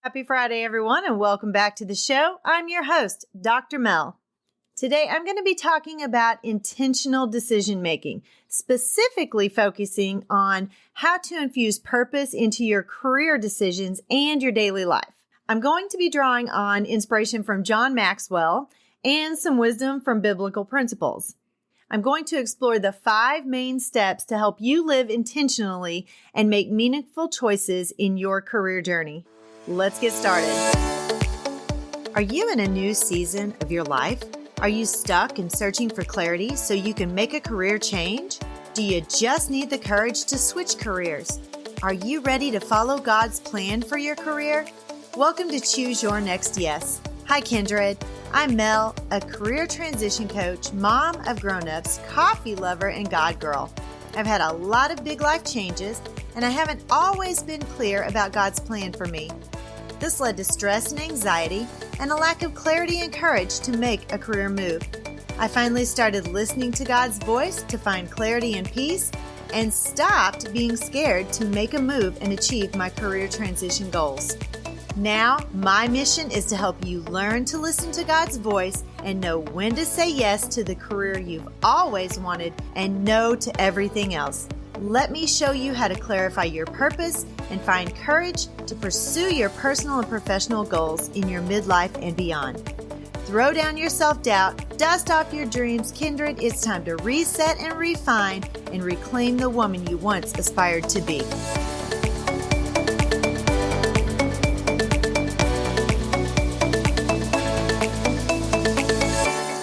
Happy Friday, everyone, and welcome back to the show. I'm your host, Dr. Mel. Today, I'm going to be talking about intentional decision making, specifically focusing on how to infuse purpose into your career decisions and your daily life. I'm going to be drawing on inspiration from John Maxwell and some wisdom from biblical principles. I'm going to explore the 5 main steps to help you live intentionally and make meaningful choices in your career journey. Let's get started. Are you in a new season of your life? Are you stuck and searching for clarity so you can make a career change? Do you just need the courage to switch careers? Are you ready to follow God's plan for your career? Welcome to Choose Your Next Yes. Hi, Kindred. I'm Mel, a career transition coach, mom of grown-ups, coffee lover, and God girl. I've had a lot of big life changes, and I haven't always been clear about God's plan for me. This led to stress and anxiety and a lack of clarity and courage to make a career move. I finally started listening to God's voice to find clarity and peace and stopped being scared to make a move and achieve my career transition goals. Now, my mission is to help you learn to listen to God's voice and know when to say yes to the career you've always wanted and no to everything else. Let me show you how to clarify your purpose and find courage to pursue your personal and professional goals in your midlife and beyond. Throw down your self-doubt, dust off your dreams, Kindred. It's time to reset and refine and reclaim the woman you once aspired to be.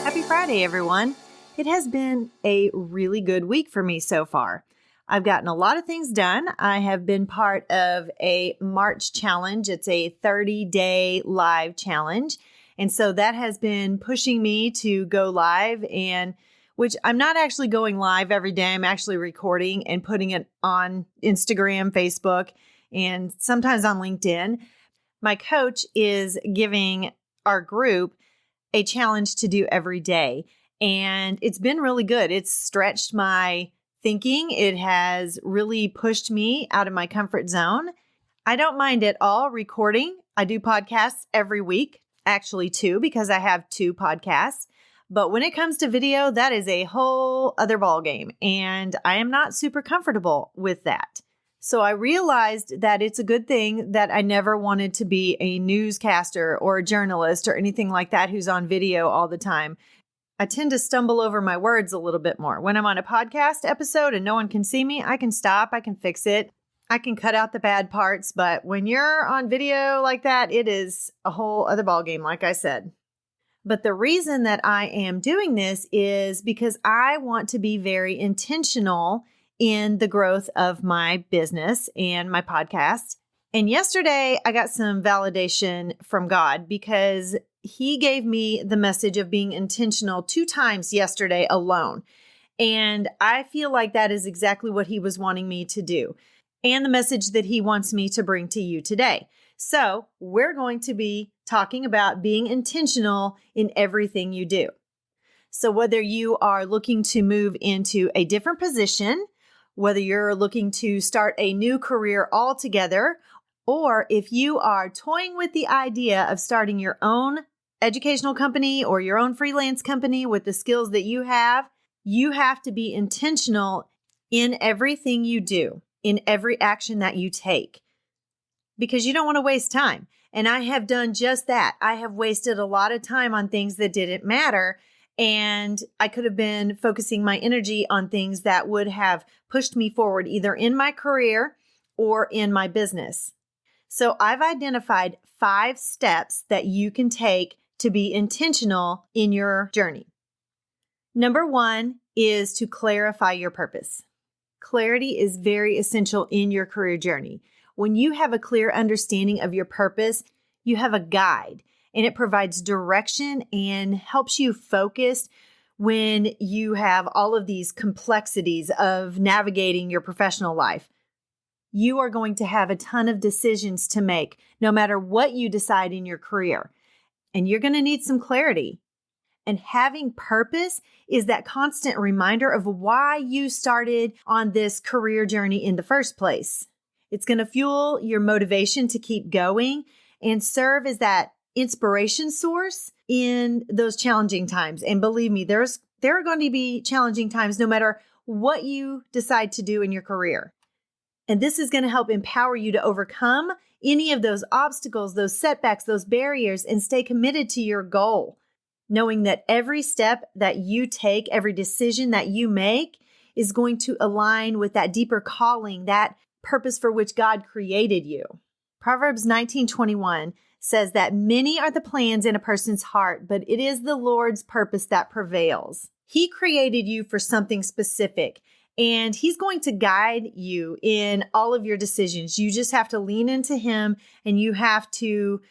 Happy Friday, everyone. It has been a really good week for me so far. I've gotten a lot of things done. I have been part of a March challenge. It's a 30-day live challenge. And so that has been pushing me to go live, and which I'm not actually going live every day. I'm actually recording and putting it on Instagram, Facebook, and sometimes on LinkedIn. My coach is giving our group a challenge to do every day. And it's been really good. It's stretched my thinking. It has really pushed me out of my comfort zone. I don't mind at all recording. I do podcasts every week, actually 2, because I have 2 podcasts. But when it comes to video, that is a whole other ballgame, and I am not super comfortable with that. So I realized that it's a good thing that I never wanted to be a newscaster or a journalist or anything like that who's on video all the time. I tend to stumble over my words a little bit more. When I'm on a podcast episode and no one can see me, I can stop, I can fix it, I can cut out the bad parts. But when you're on video like that, it is a whole other ballgame, like I said. But the reason that I am doing this is because I want to be very intentional in the growth of my business and my podcast. And yesterday, I got some validation from God because He gave me the message of being intentional 2 times yesterday alone. And I feel like that is exactly what He was wanting me to do, and the message that He wants me to bring to you today. So we're going to be talking about being intentional in everything you do. So whether you are looking to move into a different position, whether you're looking to start a new career altogether, or if you are toying with the idea of starting your own educational company or your own freelance company with the skills that you have to be intentional in everything you do, in every action that you take, because you don't want to waste time. And I have done just that. I have wasted a lot of time on things that didn't matter, and I could have been focusing my energy on things that would have pushed me forward either in my career or in my business. So I've identified 5 steps that you can take to be intentional in your journey. Number 1 is to clarify your purpose. Clarity is very essential in your career journey. When you have a clear understanding of your purpose, you have a guide, and it provides direction and helps you focus when you have all of these complexities of navigating your professional life. You are going to have a ton of decisions to make, no matter what you decide in your career. And you're going to need some clarity. And having purpose is that constant reminder of why you started on this career journey in the first place. It's going to fuel your motivation to keep going, and serve as that inspiration source in those challenging times. And believe me, there are going to be challenging times no matter what you decide to do in your career. And this is going to help empower you to overcome any of those obstacles, those setbacks, those barriers, and stay committed to your goal, knowing that every step that you take, every decision that you make is going to align with that deeper calling, that purpose for which God created you. Proverbs 19:21 says that many are the plans in a person's heart, but it is the Lord's purpose that prevails. He created you for something specific, and He's going to guide you in all of your decisions. You just have to lean into Him, and you have to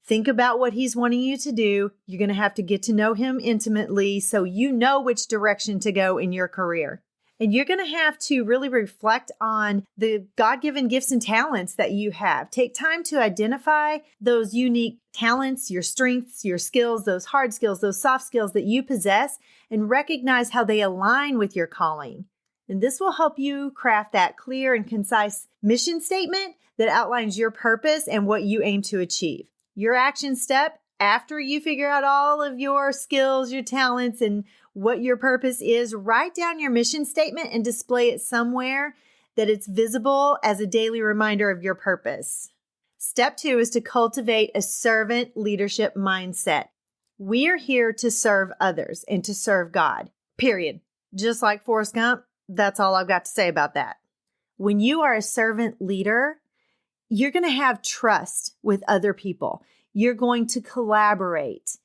think about what He's wanting you to do. You're going to have to get to know Him intimately so you know which direction to go in your career. And you're going to have to really reflect on the God-given gifts and talents that you have. Take time to identify those unique talents, your strengths, your skills, those hard skills, those soft skills that you possess, and recognize how they align with your calling. And this will help you craft that clear and concise mission statement that outlines your purpose and what you aim to achieve. Your action step after you figure out all of your skills, your talents, and what your purpose is, write down your mission statement and display it somewhere that it's visible as a daily reminder of your purpose. Step 2 is to cultivate a servant leadership mindset. We are here to serve others and to serve God, period. Just like Forrest Gump, that's all I've got to say about that. When you are a servant leader, you're going to have trust with other people. You're going to collaborate.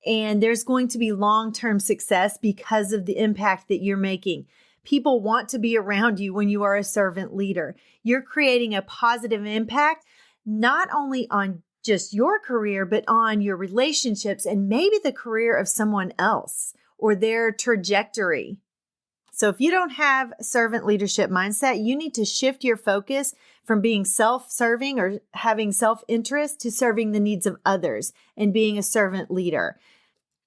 And there's going to be long-term success because of the impact that you're making. People want to be around you when you are a servant leader. You're creating a positive impact, not only on just your career, but on your relationships and maybe the career of someone else or their trajectory. So if you don't have a servant leadership mindset, you need to shift your focus from being self-serving or having self-interest to serving the needs of others and being a servant leader.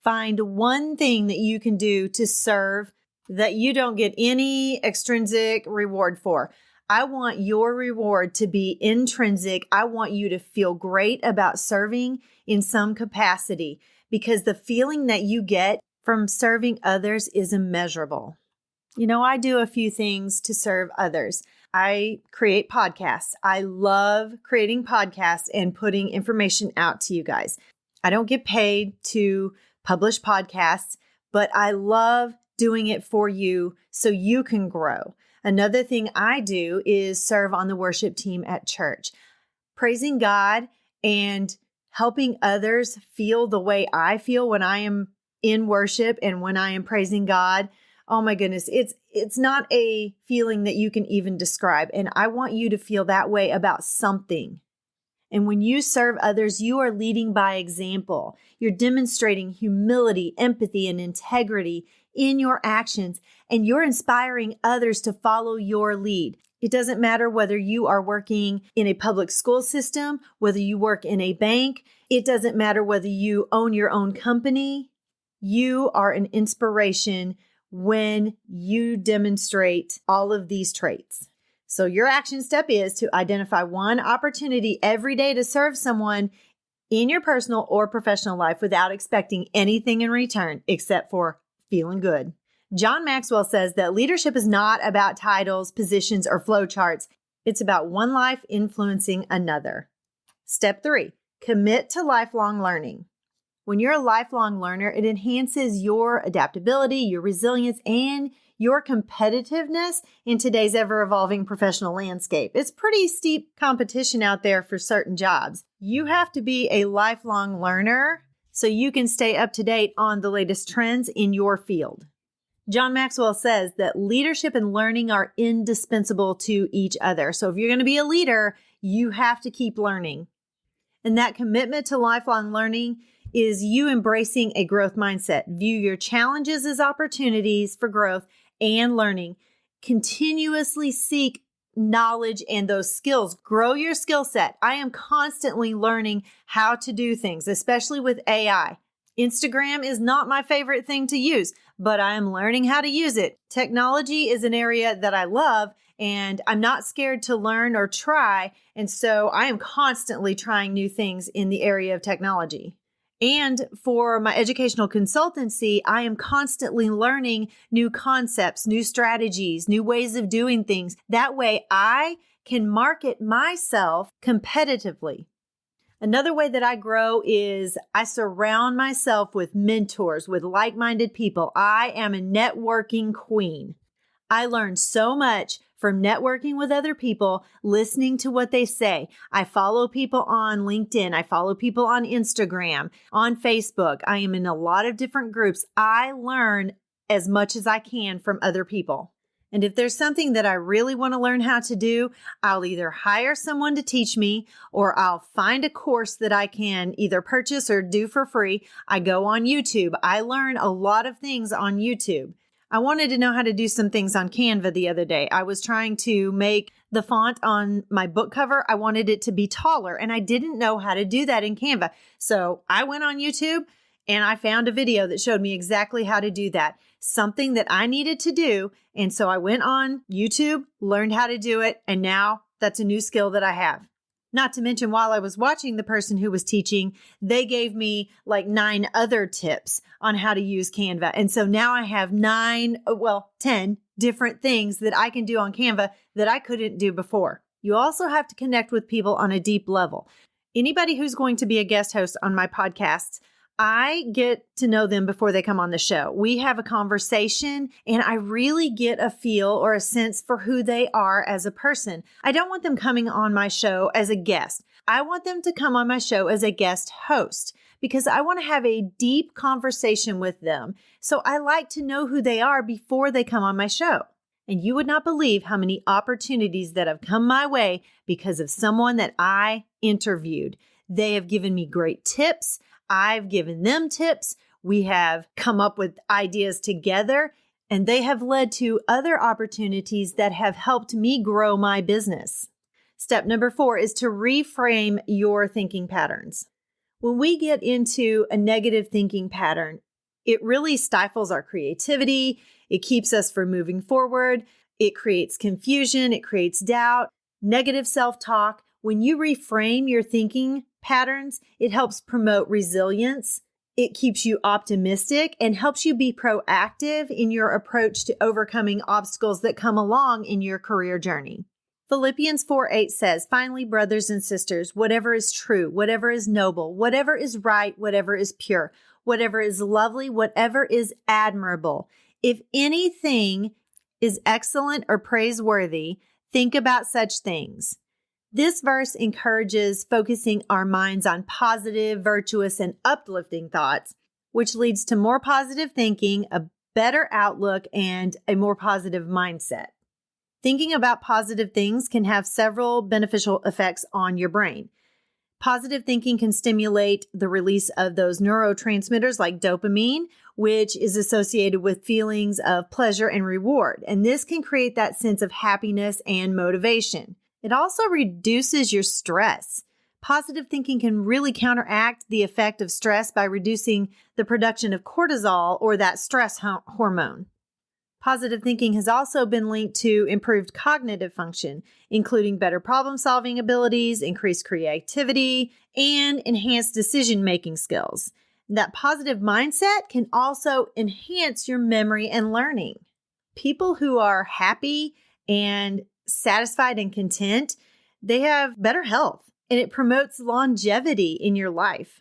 Find one thing that you can do to serve that you don't get any extrinsic reward for. I want your reward to be intrinsic. I want you to feel great about serving in some capacity because the feeling that you get from serving others is immeasurable. You know, I do a few things to serve others. I create podcasts. I love creating podcasts and putting information out to you guys. I don't get paid to publish podcasts, but I love doing it for you so you can grow. Another thing I do is serve on the worship team at church, praising God and helping others feel the way I feel when I am in worship and when I am praising God. Oh my goodness, it's not a feeling that you can even describe. And I want you to feel that way about something. And when you serve others, you are leading by example. You're demonstrating humility, empathy, and integrity in your actions, and you're inspiring others to follow your lead. It doesn't matter whether you are working in a public school system, whether you work in a bank. It doesn't matter whether you own your own company. You are an inspiration when you demonstrate all of these traits. So your action step is to identify one opportunity every day to serve someone in your personal or professional life without expecting anything in return except for feeling good. John Maxwell says that leadership is not about titles, positions, or flowcharts. It's about one life influencing another. Step 3, commit to lifelong learning. When you're a lifelong learner, it enhances your adaptability, your resilience, and your competitiveness in today's ever-evolving professional landscape. It's pretty steep competition out there for certain jobs. You have to be a lifelong learner so you can stay up to date on the latest trends in your field. John Maxwell says that leadership and learning are indispensable to each other. So if you're going to be a leader, you have to keep learning. And that commitment to lifelong learning is you embracing a growth mindset. View your challenges as opportunities for growth and learning. Continuously seek knowledge and those skills. Grow your skill set. I am constantly learning how to do things, especially with AI. Instagram is not my favorite thing to use, but I am learning how to use it. Technology is an area that I love, and I'm not scared to learn or try. And so I am constantly trying new things in the area of technology. And for my educational consultancy, I am constantly learning new concepts, new strategies, new ways of doing things. That way I can market myself competitively. Another way that I grow is I surround myself with mentors, with like-minded people. I am a networking queen. I learn so much from networking with other people, listening to what they say. I follow people on LinkedIn. I follow people on Instagram, on Facebook. I am in a lot of different groups. I learn as much as I can from other people. And if there's something that I really want to learn how to do, I'll either hire someone to teach me or I'll find a course that I can either purchase or do for free. I go on YouTube. I learn a lot of things on YouTube. I wanted to know how to do some things on Canva the other day. I was trying to make the font on my book cover. I wanted it to be taller, and I didn't know how to do that in Canva. So I went on YouTube and I found a video that showed me exactly how to do that, something that I needed to do. And so I went on YouTube, learned how to do it, and now that's a new skill that I have. Not to mention, while I was watching the person who was teaching, they gave me like 9 other tips on how to use Canva. And so now I have 10 different things that I can do on Canva that I couldn't do before. You also have to connect with people on a deep level. Anybody who's going to be a guest host on my podcasts, I get to know them before they come on the show. We have a conversation and I really get a feel or a sense for who they are as a person. I don't want them coming on my show as a guest. I want them to come on my show as a guest host because I want to have a deep conversation with them. So I like to know who they are before they come on my show. And you would not believe how many opportunities that have come my way because of someone that I interviewed. They have given me great tips. I've given them tips. We have come up with ideas together, and they have led to other opportunities that have helped me grow my business. Step number 4 is to reframe your thinking patterns. When we get into a negative thinking pattern, it really stifles our creativity. It keeps us from moving forward. It creates confusion. It creates doubt, negative self-talk. When you reframe your thinking patterns, it helps promote resilience. It keeps you optimistic and helps you be proactive in your approach to overcoming obstacles that come along in your career journey. Philippians 4:8 says, "Finally, brothers and sisters, whatever is true, whatever is noble, whatever is right, whatever is pure, whatever is lovely, whatever is admirable, if anything is excellent or praiseworthy, think about such things." This verse encourages focusing our minds on positive, virtuous, and uplifting thoughts, which leads to more positive thinking, a better outlook, and a more positive mindset. Thinking about positive things can have several beneficial effects on your brain. Positive thinking can stimulate the release of those neurotransmitters like dopamine, which is associated with feelings of pleasure and reward. And this can create that sense of happiness and motivation. It also reduces your stress. Positive thinking can really counteract the effect of stress by reducing the production of cortisol, or that stress hormone. Positive thinking has also been linked to improved cognitive function, including better problem-solving abilities, increased creativity, and enhanced decision-making skills. That positive mindset can also enhance your memory and learning. People who are happy and satisfied and content, they have better health, and it promotes longevity in your life.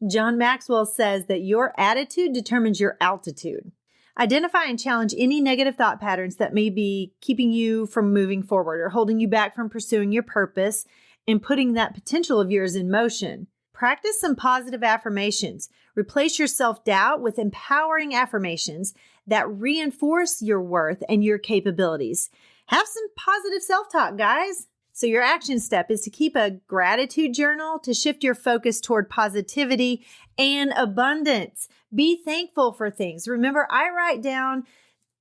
John Maxwell says that your attitude determines your altitude. Identify and challenge any negative thought patterns that may be keeping you from moving forward or holding you back from pursuing your purpose and putting that potential of yours in motion. Practice some positive affirmations. Replace your self-doubt with empowering affirmations that reinforce your worth and your capabilities. Have some positive self-talk, guys. So your action step is to keep a gratitude journal to shift your focus toward positivity and abundance. Be thankful for things. Remember, I write down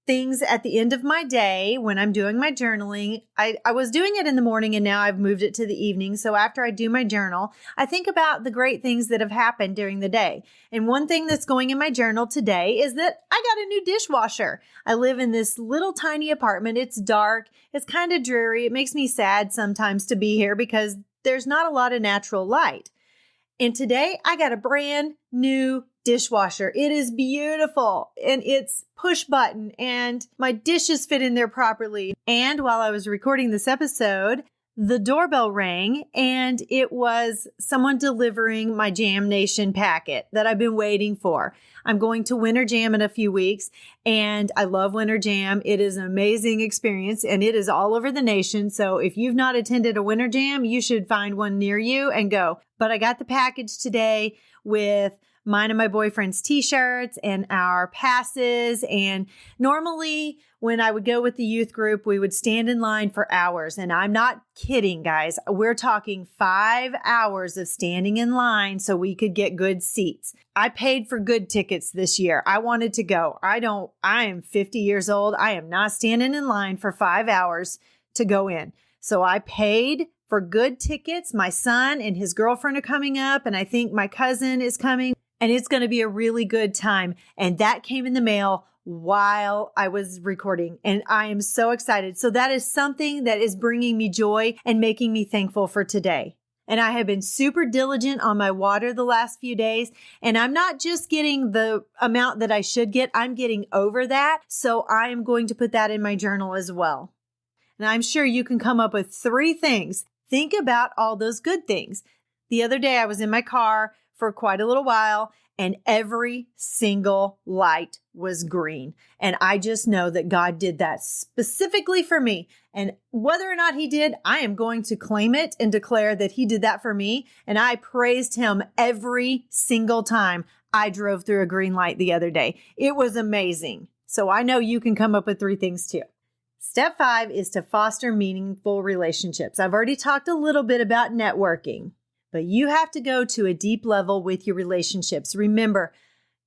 things at the end of my day when I'm doing my journaling. I was doing it in the morning and now I've moved it to the evening. So after I do my journal, I think about the great things that have happened during the day. And one thing that's going in my journal today is that I got a new dishwasher. I live in this little tiny apartment. It's dark. It's kind of dreary. It makes me sad sometimes to be here because there's not a lot of natural light. And today I got a brand new dishwasher. It is beautiful and it's push button and my dishes fit in there properly. And while I was recording this episode, the doorbell rang and it was someone delivering my Jam Nation packet that I've been waiting for. I'm going to Winter Jam in a few weeks and I love Winter Jam. It is an amazing experience and it is all over the nation. So if you've not attended a Winter Jam, you should find one near you and go. But I got the package today with mine and my boyfriend's t-shirts and our passes. And normally when I would go with the youth group, we would stand in line for hours. And I'm not kidding, guys. We're talking 5 hours of standing in line so we could get good seats. I paid for good tickets this year. I wanted to go. I am 50 years old. I am not standing in line for 5 hours to go in. So I paid for good tickets. My son and his girlfriend are coming up, and I think my cousin is coming. And it's going to be a really good time. And that came in the mail while I was recording. And I am so excited. So that is something that is bringing me joy and making me thankful for today. And I have been super diligent on my water the last few days. And I'm not just getting the amount that I should get. I'm getting over that. So I am going to put that in my journal as well. And I'm sure you can come up with 3 things. Think about all those good things. The other day I was in my car for quite a little while and every single light was green. And I just know that God did that specifically for me. And whether or not he did, I am going to claim it and declare that he did that for me. And I praised him every single time I drove through a green light the other day. It was amazing. So I know you can come up with 3 things too. Step 5 is to foster meaningful relationships. I've already talked a little bit about networking. But you have to go to a deep level with your relationships. Remember,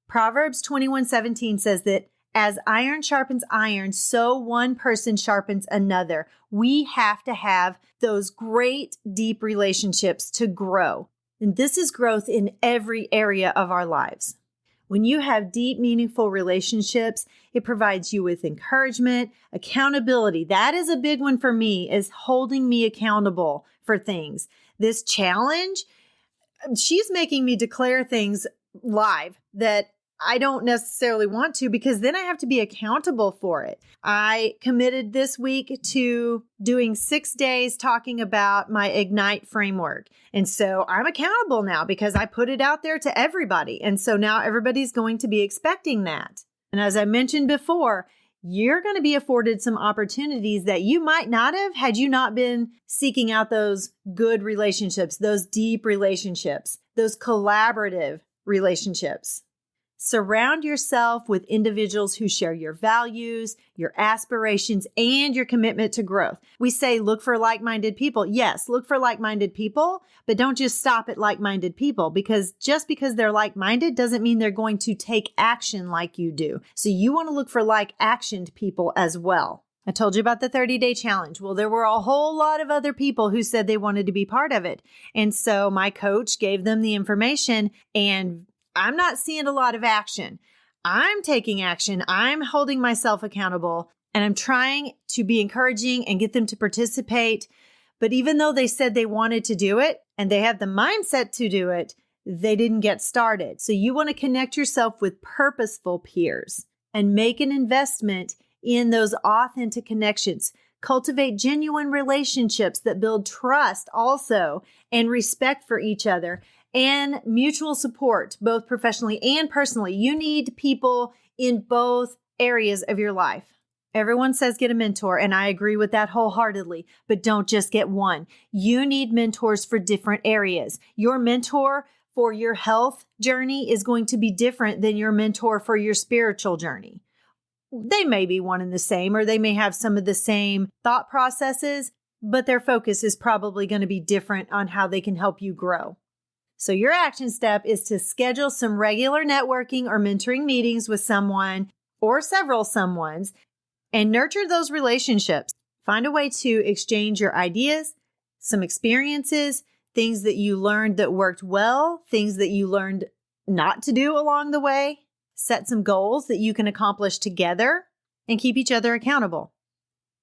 Proverbs 21:17 says that as iron sharpens iron, so one person sharpens another. We have to have those great deep relationships to grow. And this is growth in every area of our lives. When you have deep, meaningful relationships, it provides you with encouragement, accountability. That is a big one for me, is holding me accountable for things. This challenge, she's making me declare things live that I don't necessarily want to because then I have to be accountable for it. I committed this week to doing 6 days talking about my Ignite framework. And so I'm accountable now because I put it out there to everybody. And so now everybody's going to be expecting that. And as I mentioned before, you're going to be afforded some opportunities that you might not have had you not been seeking out those good relationships, those deep relationships, those collaborative relationships. Surround yourself with individuals who share your values, your aspirations, and your commitment to growth. We say look for like-minded people. Yes, look for like-minded people, but don't just stop at like-minded people because just because they're like-minded doesn't mean they're going to take action like you do. So you want to look for like-actioned people as well. I told you about the 30-day challenge. Well, there were a whole lot of other people who said they wanted to be part of it. And so my coach gave them the information and I'm not seeing a lot of action. I'm taking action. I'm holding myself accountable and I'm trying to be encouraging and get them to participate. But even though they said they wanted to do it and they have the mindset to do it, they didn't get started. So you want to connect yourself with purposeful peers and make an investment in those authentic connections. Cultivate genuine relationships that build trust also and respect for each other. And mutual support, both professionally and personally. You need people in both areas of your life. Everyone says get a mentor, and I agree with that wholeheartedly, but don't just get one. You need mentors for different areas. Your mentor for your health journey is going to be different than your mentor for your spiritual journey. They may be one and the same, or they may have some of the same thought processes, but their focus is probably going to be different on how they can help you grow. So your action step is to schedule some regular networking or mentoring meetings with someone or several someones and nurture those relationships. Find a way to exchange your ideas, some experiences, things that you learned that worked well, things that you learned not to do along the way. Set some goals that you can accomplish together and keep each other accountable.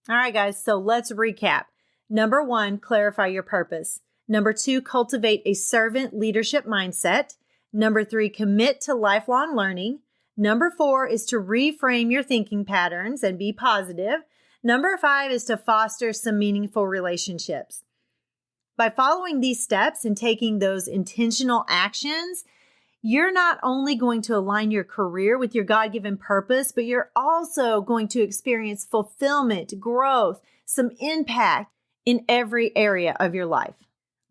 All right, guys, so let's recap. Number 1, clarify your purpose. Number 2, cultivate a servant leadership mindset. Number 3, commit to lifelong learning. Number 4 is to reframe your thinking patterns and be positive. Number 5 is to foster some meaningful relationships. By following these steps and taking those intentional actions, you're not only going to align your career with your God-given purpose, but you're also going to experience fulfillment, growth, some impact in every area of your life.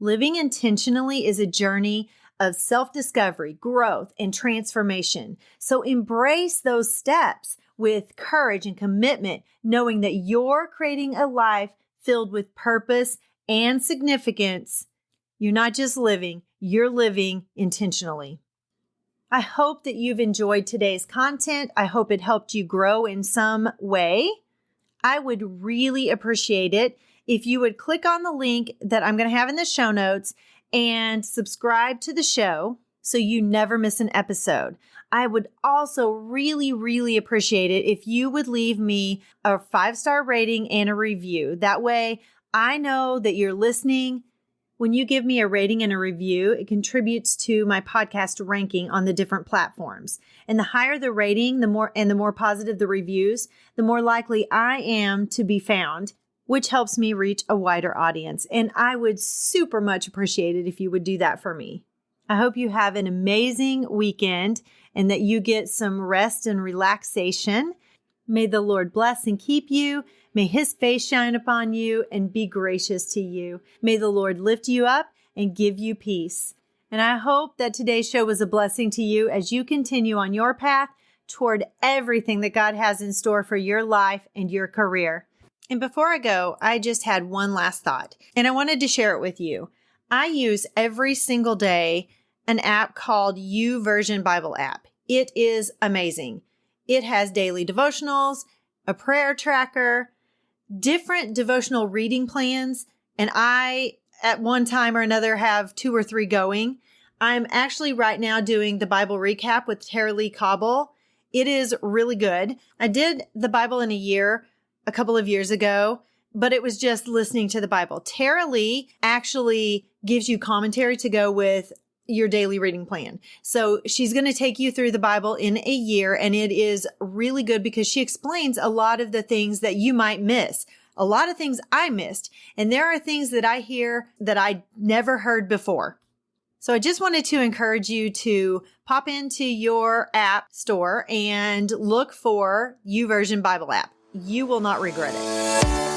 Living intentionally is a journey of self-discovery, growth, and transformation. So embrace those steps with courage and commitment, knowing that you're creating a life filled with purpose and significance. You're not just living, you're living intentionally. I hope that you've enjoyed today's content. I hope it helped you grow in some way. I would really appreciate it if you would click on the link that I'm going to have in the show notes and subscribe to the show so you never miss an episode. I would also really appreciate it if you would leave me a 5-star rating and a review. That way I know that you're listening. When you give me a rating and a review, it contributes to my podcast ranking on the different platforms. And the higher the rating, the more positive the reviews, the more likely I am to be found, which helps me reach a wider audience. And I would super much appreciate it if you would do that for me. I hope you have an amazing weekend and that you get some rest and relaxation. May the Lord bless and keep you. May His face shine upon you and be gracious to you. May the Lord lift you up and give you peace. And I hope that today's show was a blessing to you as you continue on your path toward everything that God has in store for your life and your career. And before I go, I just had one last thought, and I wanted to share it with you. I use every single day an app called YouVersion Bible app. It is amazing. It has daily devotionals, a prayer tracker, different devotional reading plans, and I, at one time or another, have 2 or 3 going. I'm actually right now doing the Bible recap with Tara Lee Cobble. It is really good. I did the Bible in a year a couple of years ago, but it was just listening to the Bible. Tara Lee actually gives you commentary to go with your daily reading plan. So she's going to take you through the Bible in a year, and it is really good because she explains a lot of the things that you might miss, a lot of things I missed. And there are things that I hear that I never heard before. So I just wanted to encourage you to pop into your app store and look for YouVersion Bible app. You will not regret it.